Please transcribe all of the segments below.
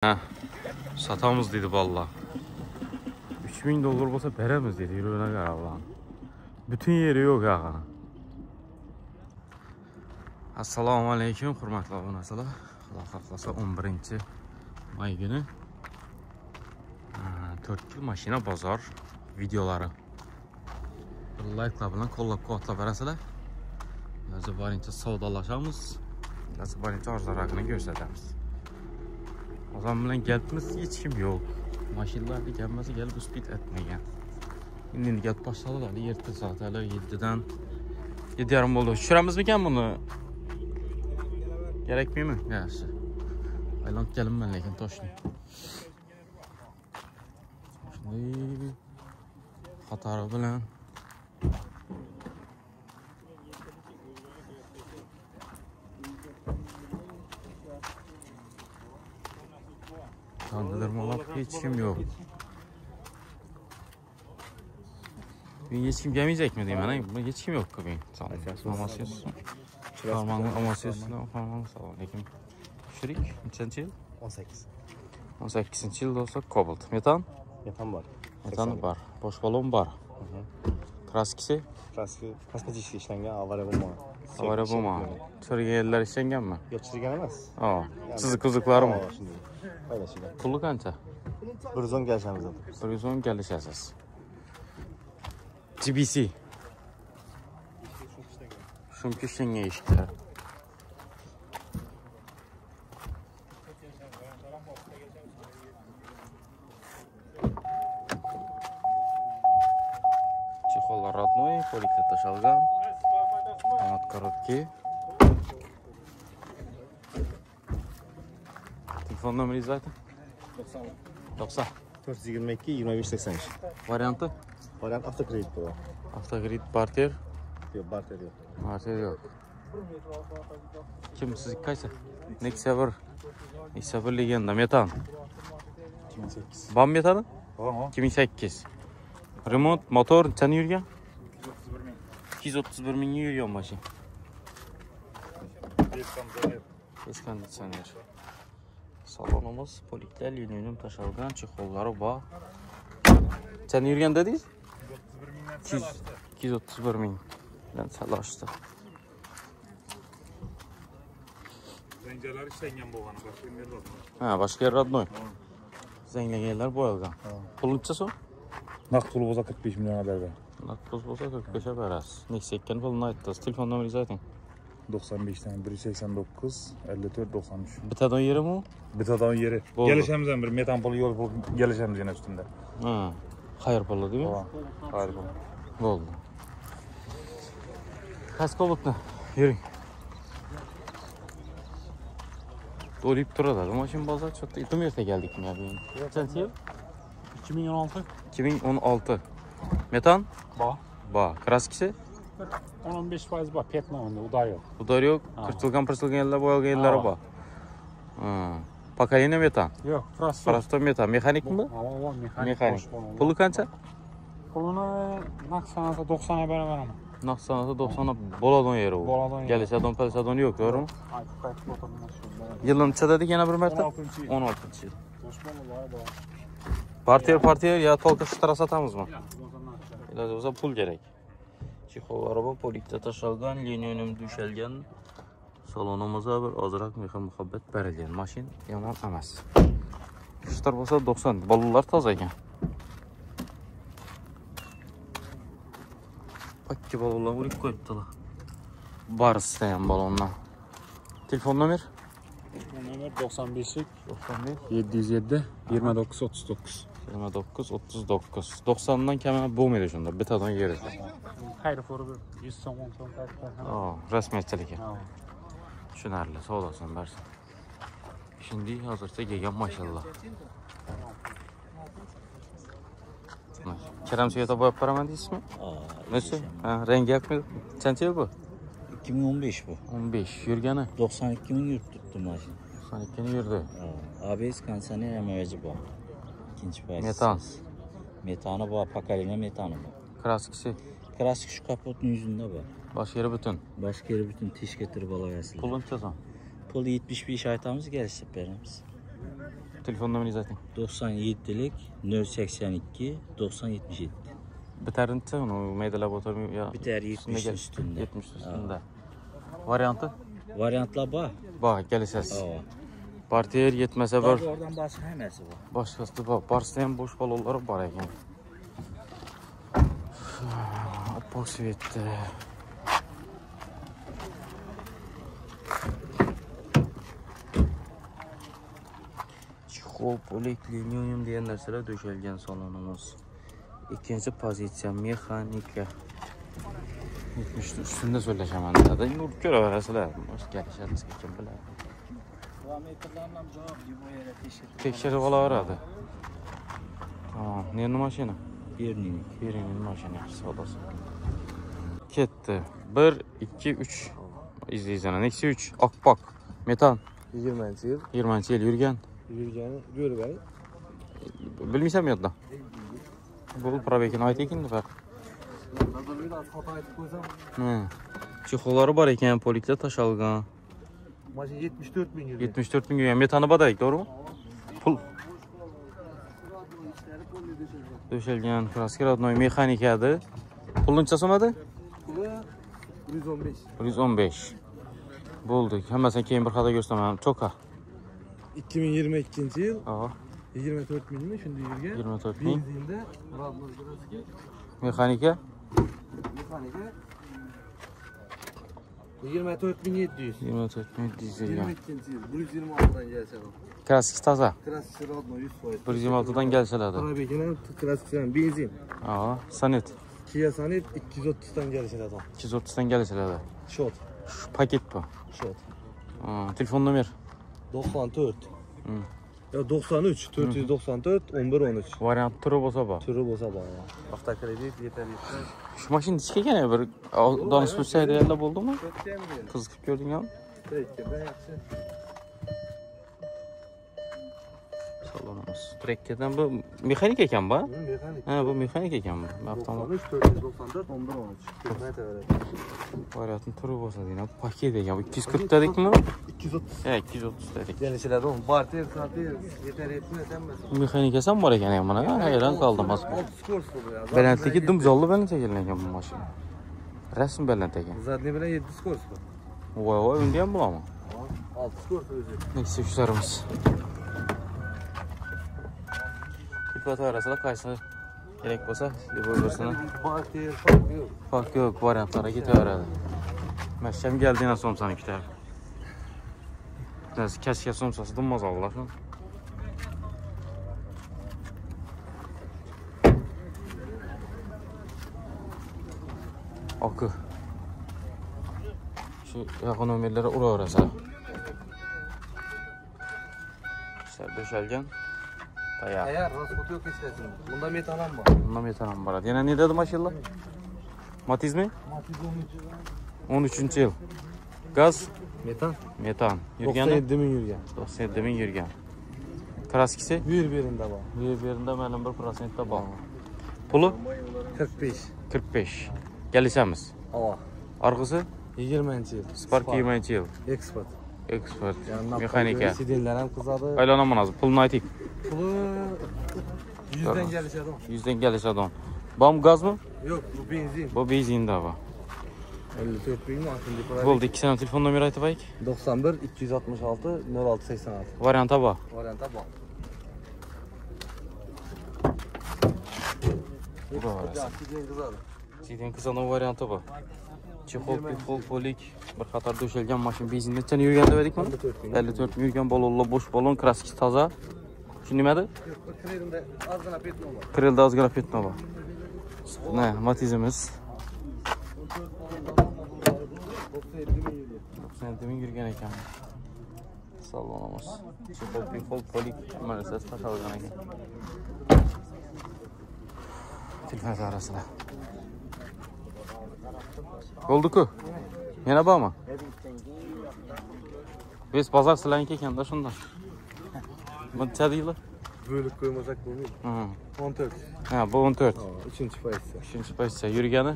Hə, satamız dedi valla. 3000 dollar olsa beremiz dedi, yürüyünə qarablan. Bütün yeri yok ağa. Assalamu aleykum, hürmetli abunəsələr. Allah xaxlasa 11-ci may günü. Törtkül maşina bazar videoları. Like-la bilan, qollab quvvatla verəsələr. Yazı barınca savdalaşamız. Yazı barınca arzularını göstərəmiz. O zaman bilen gelmez hiç kim yok. Maşinler de gelmezse gelip üspit etmeyen. Şimdi gelip başladı da 7 saat hala 7'den 7 yarım oldu. Şuramız mı gel bunu? Gerekmiyor mu? Gerçi. Aylan gelin ben lekin toşlu. Şimdi Katarı bilen kandırmalar hiç kim yok. Hiç kim gelmeyecek mi diyeyim ben? Hiç kim yok ki. Tamam. Amasyasın. Parmağını Amasyasın. Parmağını sağ ol. Lekin şirik. Neçinci yıl? 18. 18. yılda olsa Cobalt. Metan? Metan var. Metan var. Boş balon var. Kraskisi? Kraski kosmetik işlengen avara bulma. Avara bulma. Çürügeyeller işlengen mi? Yok çizgen emez. Aa. Çizikuzlukları mı? Öyle şeyler. Pullu kança? 110 geleceğimiz zaten. 110 geliş esas. GBC. Şunki işlenge işler. Чехол родной, поликлета шалган. Автомат короткий. Telefon numarayı zaten. 90. 422 25 83. Variantı? Variant автокредит bu. Автокредит barter. Yok barter yok. Barter yok. Kim siz kaçsa? Nexia 1. Nexia 1 legenda. Metan. 2008. Bam metanı? Tamam o. 2008. Remont, motor, sen yürgen? 231 bin yürgen maşın. 5 kondisyoner. Salonumuz polikler yönünün taşalgan çikolları var. Sen yürgen dediyiz? 231 bin. Ben salaştı. Zenceler işlengen boğanı başka bir yer var. Ha, başka yer radnoy. Zengeler boyalgan. Pulunçası o? Nakt pulu boza 45 milyon kadar var. Nakpuz olsa 45'e verəz. Neyse ekken pulunu ayıttız. Telefon numarayı zaten. 95'ten 189 54 93. Bitadan yeri mi o? Bitadan yeri. Oldu. Gelişemizden bir metan pulu yol pulu gelişemiz yine üstünde. Ha. Hayır pulu değil mi? Tamam. Harika. Oldu. Kaç koluklu? Yürü. Dolayıp durada. Maşın bazar çattı. İtim yerde geldik mi ya? Kaçıncı yıl? 2016. 2016. Metan? Ba. Ba. Kraskisi? 10-15% var. Petna onda. O da yok. Udar yok. Pırtılgan yerler, boyalgan yerler var. Pakayene metan. Yok. Frasto. Frasto metan. Mekanik mi? Ama mekanik. Mekanik. Pulu kança? Pulunu naksanata 90'a beraber ama. Naksanata 90'a boladon yeri o. Boladon yeri. Gelisadon pelisadon yok doğru mu? Ay, kaç fotoğrafını açıyorum. Yılın dedik yine bir mertebe? 16. yıl. 16. yıl. Osmanlı var da. Partiyer ya tolka şıtara satamız mı? Ya, o zaman açalım. İlaç olsa pul gerek. Çiğol araba polikte taşalgan, yeni önüm düşelgen. Salonumuza bir azırak muhabbet berilgen. Maşin yaman emas. Şıtar olsa 90. Balılar taza eken. Bakki balılar vurup koyuptular. Bar isteyen balonla. Telefon numara? Numara 95 91 707 29 39. 29 39. 90'dan kemer boğum ediyor şunda. Betadan yeri. Hayır foru 100 son 10 son kaç. Aa, resmetçilik. Ha. Şunarlı sağ olasın versin. Şimdi hazırsa gegen maşallah. Kerem Suyat'a boyap paraman ismi? Nasıl? Ha, rengi yakmıyor. Çençe yıl bu? 2015 bu. 15. Yürgeni? 92 bin yurt tuttu maşın. 92'ni yürüdü. ABS kanserine emeveci bu. İkinci payı. Metan. Metanı bu. Pakaline metanı bu. Kraskisi. Klasik şu kapotun yüzünde bu. Baş yeri bütün. Başka yeri bütün tiş getir balayasıyla. Pulun çazan. Pul 71 aytamız gelişip veririz. Telefon numaranızı ayting. 97'lik 082 9077. Bitirinchi uni maydalab o'tirmay yo. Bitar 70 üstünde. 70 üstünde. Varianti? Variantlar bor. Bor, kelishasiz. Ava. Portier yetmasa bir Oradan başqa hammasi bor. boshqasi bor. Barcha ham bo'sh balonlar bor ekan. Oppoq svetda. Chexol, poliklinium degan narsalar döşelgan salonimiz. İkinci pozitsiya mexanika. 70 üstünde söylesheman dedi. Nur ko'raverasizlar. Kelishadi kim biladi. Kilometrlardan javob bu yerga Tekshirib olaveradi. Tamam, ne mashina? Berning. Bering mashinasi savdosi. Ketdi. 1 2 3. İzleyicana. Nexia 3 Akpak. Metan. 20-yil 20 yil yurgan. yurgani ko'rib Bilmaysam yodda. Bu probekini aytaykin faqat. xato aytib qo'ysam, Chexollari bor ekan, poliklar tashalgan. mashina 74 ming yurgan. 74 ming metani badayik, to'g'rimi? Pul. Döşelgan kraska rodnoy mexanikadi. Puluncha so'madi? Puli 115. 115. Bo'ldi. Hammasini keyin bir xato ko'rsataman. Choka. 2022-yil Aha, 24 mingmi shunda yurgan. 24 ming. Benzinda radnoy kraska, Mexanika mexanika 24700. 24 ming dizelgan. 22-yil 126 dan kelsa. Kraskasi toza. Kraska radnoy 100%. 126 dan kelsalar. Probegini kraska benzin. Aha, Sonet Kia Sonet 230 dan kelishadi. 230 dan kelsalar. Shot. Şu paket bu. Shot. Telefon nomer. 94. Hı. Ya 93 494 1113. Variant turi bo'lsa bor. Turi bo'lsa bor. Avtokredit yetarli. Şu mashina ichga yana bir donus bo'lsaydi yerlar bo'ldimi? Qiziqib ko'rdingmi? Yaxshi. Salonimiz. Trekkadan bu mexanik ekan bu? Mexanik. Ha, bu mexanik ekan bu. Avtomobil 494 1113. Kilometr veradi. variantning turi bo'lsa deyman. Paket ekan. 240 dedikmi? 230. Ha, 230 dedik. Kelishiladi u. Barter, satir, yetarli emas. Mexanikasi ham bor ekan mana. Hayron qoldim asli. 6 skors bu ya. Balandligi dumjolli baland ekan bu mashina. Rasm baland ekan. Zadni bilan 7 skors bu. Voy, unda ham bo'ladimi? 6 skors o'zi. Nexia ishlarimiz. İplat arasında qaysi kerak bo'lsa, deb o'ylarsana. Barter fark yo'q. Fark yo'q, variantlarga ketaveradi. Masham geldiğine somsani kitar. Nasıl kaşka somsası dummaz Allah. Akı. Şu yakın ömerlere uraverasa. İşte döşelgen. Tayar. Tayar, rasxod yo'q kechasin. Bunda metan ham bor. Bunda metan ham bor. Yana ne dedi maşallah? Matiz mi? Matiz 13 yıl. Gaz? Metan. Metan. Yurgani? 97 ming yurgan. 97 ming yurgan. Kraskisi? Bu yerinde bor. Bu yerinde ma'lum 1% bor. Pulu? 45. 45. Gelişemiz. Ava. Argısı? 20-yil. Spark 20 yıl. Export. Expert. Mexanika. Sidinlar ham qizadi. Aylanaman azı. Pulunu aytik. Puli 100 dan kelishadi. 100'den gelişadi on. Bam gaz mı? Yo'q, bu benzin. Bu benzinde var. 54 ming mashina pul. Bo'ldi, 2 tane telefon nomeri aytib ayk. 91 266 06 86. Varianta bor. Varianta bor. Bu da var. Sidin qizadi. Sidin kızanın variantı bor. Chexol, pixol, polik, bir qator döşelgan mashina benzinda necha yurgan dedikmi? 54 ming yurgan balonlar, bo'sh balon, kraskasi toza. Shu nimada? Kremda ozgina petno bor. Krilda ozgina petno bor. Ne, matizimiz. 97 ming yurgan ekan. Salonimiz. Chexol, pixol, polik, marasasi tashalgan ekan. Telefon arasida. Bo'ldi-ku. Yana bormi? Biz bozor sizlarniki ekanda shundan. Buncha deylar. Bo'lib qo'ymasak bo'lmaydi. 14. Ha, bu 14. 3-pozitsiya. 3-pozitsiya yurgani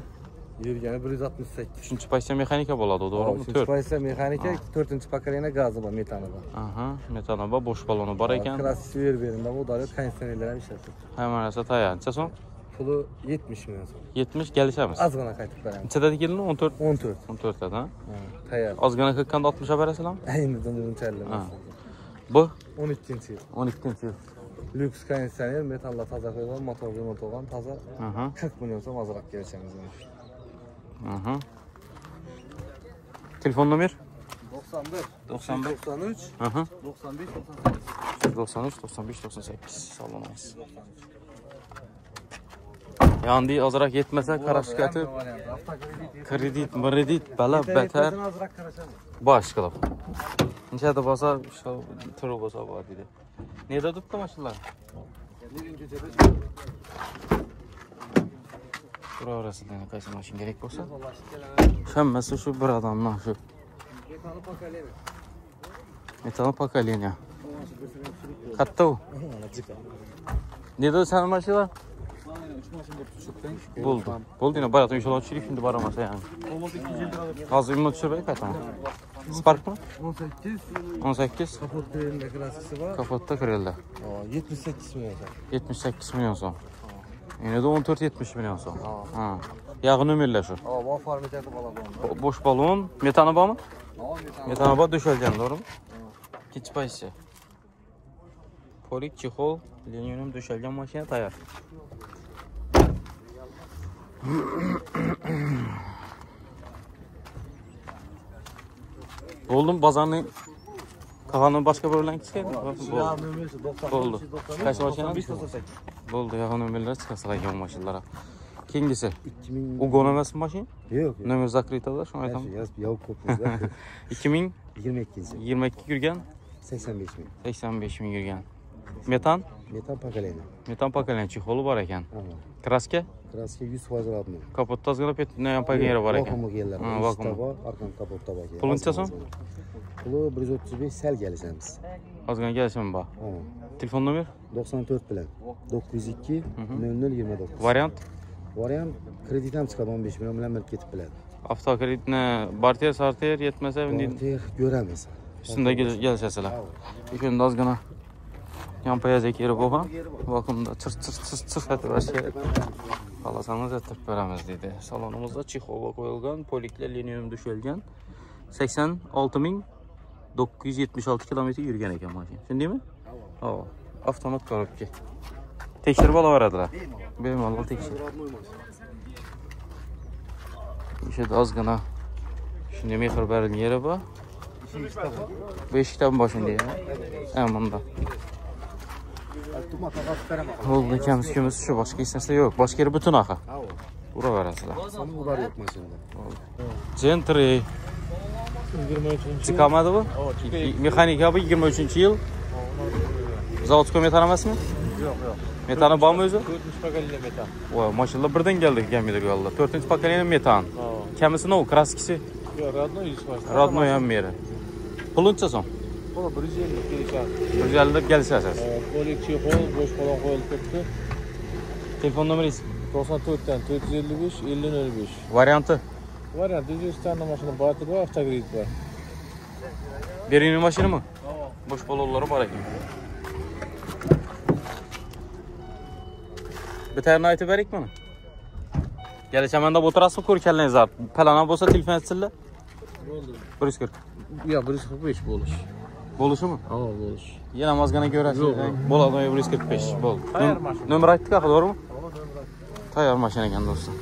Yurgani 168. 3-chi pozitsiya mexanika bo'ladi, to'g'rimi? 3-chi pozitsiya mexanika, 4-chi pokoleniya gazi bor, metani bor. Aha, metani bor, bo'sh baloni bor ekan. Klassik berimda vodorod konditsionerlar ham ishlatiladi. Hamma narsa tayyor. Necha so'm? Puli 70 million so'm. 70 kelishamiz. Ozgina qaytib beramiz. Nechadagi keldi? 14. 14. 14 ta, ha? Tayyor. Ozgina qiqqanda 60 ga berasizlarmi? Endi bunchalik emas. Bu 12-yil. 12-yil. Lyuks konditsioner, metallar toza qo'yilgan, motor remont bo'lgan, toza. Aha. 40 million so'm ozroq kelishamiz. Aha. Telefon nomer? 91 91 93 Aha. 95 98. 93 95 98. Salomimiz. Yandi ozroq yetmasa qarashga aytib, kredit, bala beter bosh qilib. Nechada bo'lsa, shu turi bo'lsa bor dedi. Neda turibdi mashinalar? Turarasidan qaysi mashina kerak bo'lsa? Hammasi shu bir odamdan shu. Metal pokoleniya. Qatta u? Neda san mashina? Bo'ldi. Bo'ldi, yana bayatdan inshaalloh tushirib, şimdi boramasa yani. Hozir imon tushirmay qaytaman. Sparkmi? 18. Kapotda klassisi bor. Kapotda kirildi. 78 million so'm. 78 million so'm. Endi 14-70 million so'm. Ha. Yag'in nomerlar shu. Bu formatda bo'ladi. Bo'sh balon, metani bormi? Metani bor, döşelgan, to'g'rimi? Ikkinchi pozitsiya. Polik, chexol, linium döşelgan mashina tayyor. Oldum bazarning qolganini boshqa bilan kichkaydi. Bo'ldi. Qaysi mashina? Bo'ldi, yag'in nomerlar chiqasalar mashinalar. Keyingisi 2000 Ugon emasmi mashina? Yo'q. Nomer zakritada, shuni aytaman. Yo'q, ko'pmizda. 2022 yurgan, 85 ming. 85 ming yurgan. Metan pokoleniya chexoli bor ekan. Kraska? Kraska 100% radmi. Kapotda ozgina petnoyan pokoleniya bor ekan. Vakuum bor, arqon kapotda bor. Puluncha so'm? Puli 135 sal kelishamiz. Ozgina kelishim bor. Telefon nomer? 94 bilan 902 0029. Variant? Variant kredit ham chiqadi 15 million bilan milk ketib biladi. Avtokreditni barter, sarter yetmasa, Barter ko'ramiz. Shunda kelishasizlar. Shunda ozgina yan poyazga kirib bo'lgan. Vakuumda chir aytib kerak. Xolasangiz aytib beramiz dedi. Salonimizda chexol qo'yilgan, poliklar linium döşelgan. 86.976 kilometr yurgan ekan mashina. Shundaymi? Ha, avtomat korobka. Tekshirib olaveradilar. Bemalol tekshir. Ishida ozgina shunday mehr berilgan yeri bor. Eshikdan boshында. Ha, bunda. Bo'ldi, kamiz shu, boshqa hech narsa yo'q. Boshqa yeri butun oqa. Uraverasizlar. Ular yo'q mashinada. Gentry 23. Chiqamadi bu? Mexanika bu 23-yil. Zavodskiy metan emasmi? Yo'q. Metani bormi o'zi? 4-chi pokoleniya metan. Voy, mashinalar birdan keldi gamidar yo'lda. 4-chi metan. Kamisi nov, kraskisi? Yo'q, rodnoy 100%. Rodnoy ham meri. Puluncha so'm? Buni 150 kelishadi. 150 deb kelishasiz. Polik chexol, bo'sh balon qo'yilib ketdi. Telefon nomeringiz? 94 dan 455 5005. Varianti? Variant 100 tane mashina barter bor, avtokredit bor. Beriniy mashinami? Bo'sh balonlari bor ekan. Bitarni aytib berik buni. Kelishamanda o'tirasizmi ko'rganlaringizlar? Palana bo'lsa telefon etsizlar. Bo'ldi. 140. Yo'q, 145 bo'lish. Bo'lishimi? Ha, bo'lish. Yana mazgana ko'rasiz. Bo'ladi, 145 bo'ldi. Nomer aytdik, to'g'rimi? Tayyor mashina ekan do'stlar.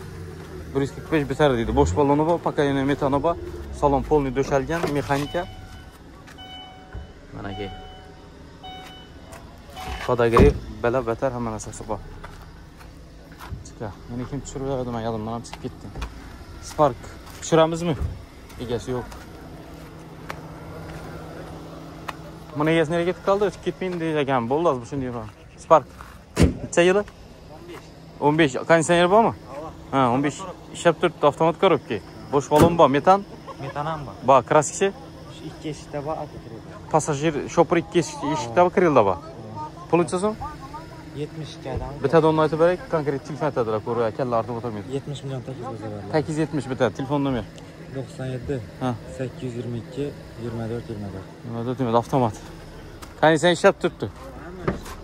145 bitar deydi. Bo'sh baloni bor, pokoleniya metani bor. Salon polniy döşelgan, mexanika. Mana ke. Podogrev, bala betar hamma narsasi bor. Meni kim tushirib beradi, men yodimdan ham chiqib ketdi. Spark tushiramizmi? Egasi yo'q. Buni egasi nereye ketib qoldi? O'tib ketmaydi degan bo'ldi, bu shunday ham. Spark. Necha yili? 15. Konditsioner bormi? Ha, 15. Ishlab turibdi, avtomat korobka. Bo'sh balon bor, metan? Metan ham bor. Bor, kraskasi? 2 eshikda bor, aka kiradi. Passajir shopper 2 eshikda bor, kirildi bor. Puluncha so'm? 72 adam. Bitta donnu aytib berek, konkret telefon aytadilar, ko'rib, kalla ortib o'tirmaydi. 70 milyon teklif ediyorlar. 870 bitta telefon nomer. 97 Ha. 822 24 24. Nima deyapti, avtomat. Qani sen ishlab turibdi.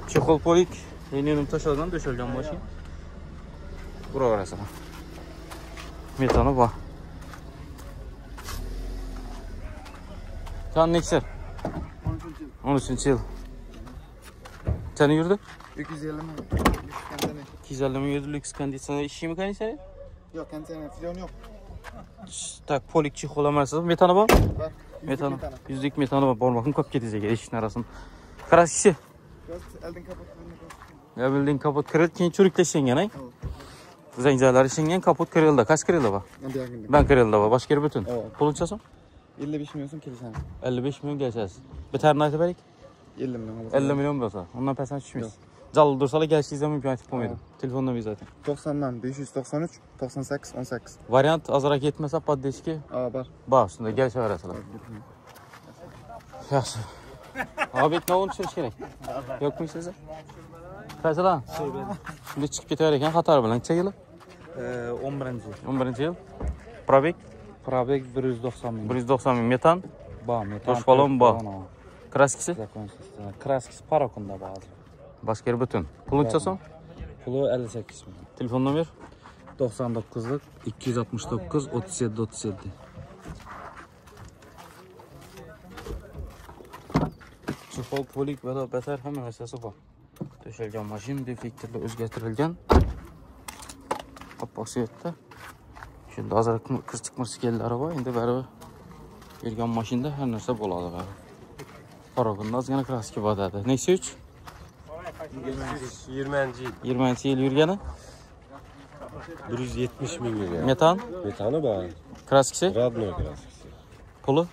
Chexol polik, liniyaning tashlagan döşelgan mashina. Uraverasizlar. Metani bor. Kan Nexer. 13-yil. Qani yurdi? 250 mi? 250 ming yurdi, lüks konditsioner ishimi qani sen? Yok, konditsioner filyon yok. Tak, polik chexol emas. Metani bor? Var. Metani. 100lik metani bor. Bormoqim ko'p ketizga eshikning arasini. Kraskisi. Biraz elden kapat. Ya bildiğin kaput kırıldı, keyin çürükleşen ay. Zenciler işingen kaput kırıldı. Kaç kırıldı bu? Ben kırıldı bu. Başka yeri bütün. Pul uçasın? 55 milyon kilisen. 55 milyon geçeceğiz. Bir tane aytı verik? 50 milyon. 50 milyon olsa. Ondan peşen düşmeyiz. Calı dursalar geliştiği zaman bir aytıp koymadım. Telefonda bir zaten. 90'dan 593, 98, 18. Varyant azarak yetmese paddeşki. Aa var. Bak üstünde gelişe verasılar. Yaxşı. Abi ne olmuş gerek? Yok mu size? Kaç lan? Şimdi çıkıp gidiyorken Katar bilen neçe yılı? 11. 11 yıl. Probek? Probek 190 milyon. 190 bin metan. Ba, metan. Toş balon ba. Kraskisi? Kraskisi parakunda bazı. Başka yer bütün. Pulunca son? Pulu 58 milyon. Telefon numara? 99'luk 269 37 37. Çifol polik ve da beter hemen esası var. Döşelgen maşin defektirle özgetirilgen. Kapak seyette. Şimdi azarık kız çıkması geldi araba. Şimdi beraber gelgen maşinde her nerse boladı beraber. Paragında az gene kraski badadı. Neyse 3? 20. 20 yıl yürgeni. 170 milyon. Metan? Metanı var. Kraskisi? Radno kraskisi. Pulu?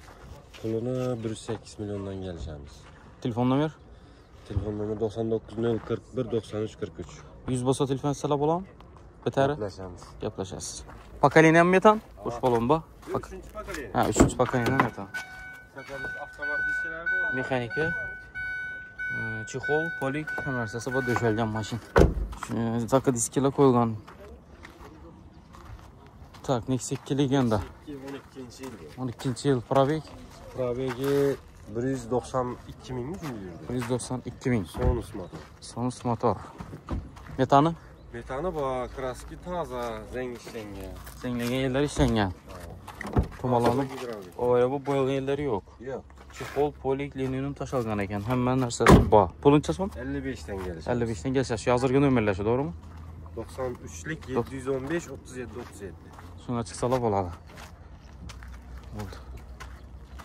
Pulunu 108 milyondan geleceğimiz. Telefon numara? Telefon numara 99 041 93 43. 100 basa telefon salab olam. Beteri? Yaklaşacağımız. Yaplaşasız. Pakalinen metan? Hoş balon ba. Üçüncü bakalım. Ha, 3. pakalinen metan. Avtomatlı şeyler bu. Mexanika. Chexol, polik, hammasi bor döşelgen maşin. Şu takı diskiyle koyulgan. Tak, Nexia 2 legenda. 12. yıl. 12 yıl probek. Probegi 192 min mi yürüdü? 192 bin. Sonus motor. Sonus motor. Metanı? Metanı var. Kraski taza. Renk işlenge. Senglegen yerler işlengen. Tumalanıp o bu boyalgan yerleri yok. Yok. Chexol, polik, liniyonun taşalgan eken. Hemen narsasi bor. Puluncha son? 55'ten gelecek. 55'ten gelsə. Şu hazırgın ömürləşi, doğru mu? 93'lik 715 37 37. Sonra çıksalar boladı. Oldu.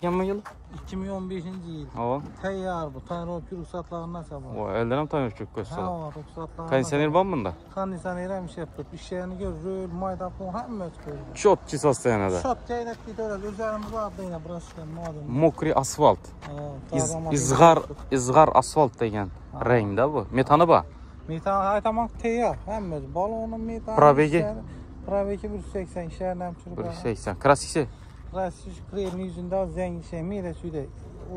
Yanma yılı? 2015 yıl. Hava. Tayyar bu. Tayyar ruhsatlarından sabah. O ellerim tanıyor çok göster. Ha, ruhsatlarından. Kondisyoner var mı bunda? Kondisyoner şey yaptı. İş yerini görür, maydapon hem ötkür. Çok çiz hastayanada. Şot kaynak gidiyor. Üzerimiz vardı yine burası madem. Mokri asfalt. Ha, izgar asfalt degen rengde bu. Metanı var. metan aytamak tayyar. Hem öz balonun metanı. Probegi? Probegi 180 şehirden çürük. 180. Kraskisi? Kraskisi kremin yüzünde zengin şey. Mide süde.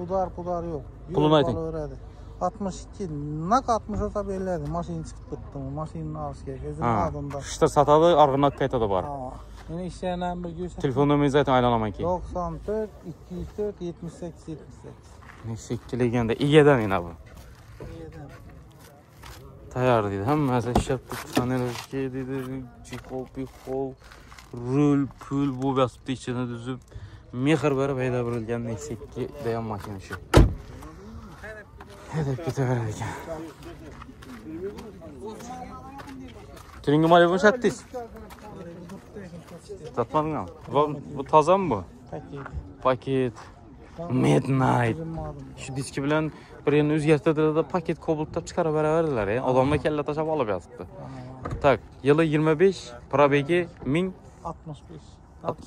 Udar yok. Pulunu aytın. 62. Nak 60 olsa belirdi. Maşin çıkıp tuttu. Maşinin ağrısı gerek. Özünün adında. Kışta satadı, argınak kaytada var. Yine işlerinden bir göster. Telefon numarayı zaten aylanaman ki. 94 204 78 78. Neyse ki legenda. İge'den yine bu. Tayar dedi. Hem iş yaptık. Saneler dedi. Chexol, pixol, rul, pul bu basıptı içine düzüp. Mehir verip hayda birilgen neyse ki dayan makine şu. Hedef gideverir ekan. Türingim alevini satdingiz? Satmadın mı? Bu taza mı bu? Paket. Midnight. Şu diski bilen bir yerini özgertirdiler de paket kobullab chiqarib beraverdilar ya. Odamlar kella tashab olib yotibdi. Tak, yılı 25, probegi 1000 65.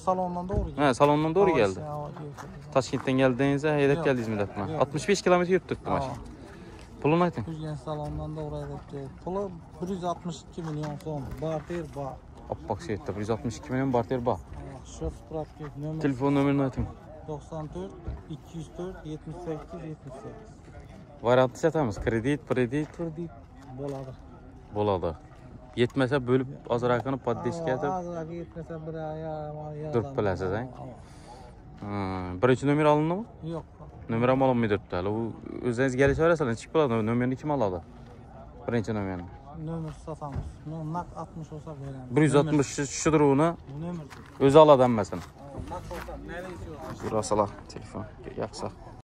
Salondan doğru geldi. Ha, salondan doğru geldi. Toshkentdan geldiğinizde haydab geldingizmi debman. 65 kilometre yurtdik maşin. Pulunu ayting. Yurgen salondan doğru debdi. Pulu 162 milyon so'm. Barter bor. Oppoq seytda 162 milyon barter bor. Shu spravka nomer Telefon nomerini ayting. 94 204 78 78. Variantni satamiz. Kredit. Bo'ladi. Bo'ladi. Yetmasa bo'lib ozroqini poddeska etib Azroq yetmasa bir ay turib bilasiz, ha? Birinchi nomer olindimi? Yo'q. Nomer ham olinmay turibdi. Hali u o'zingiz kelishaverasizlar, chiqib bo'ladi. Nomerni kim oladi? Birinchi nomerni. Nomer sotamiz. Naq 60 olsa beramiz. 160 shudruvni Nomer. o'zi oladi hammasini. Naq olsa, nari ishi yo'q. Yurasalar, telefon yoqsa.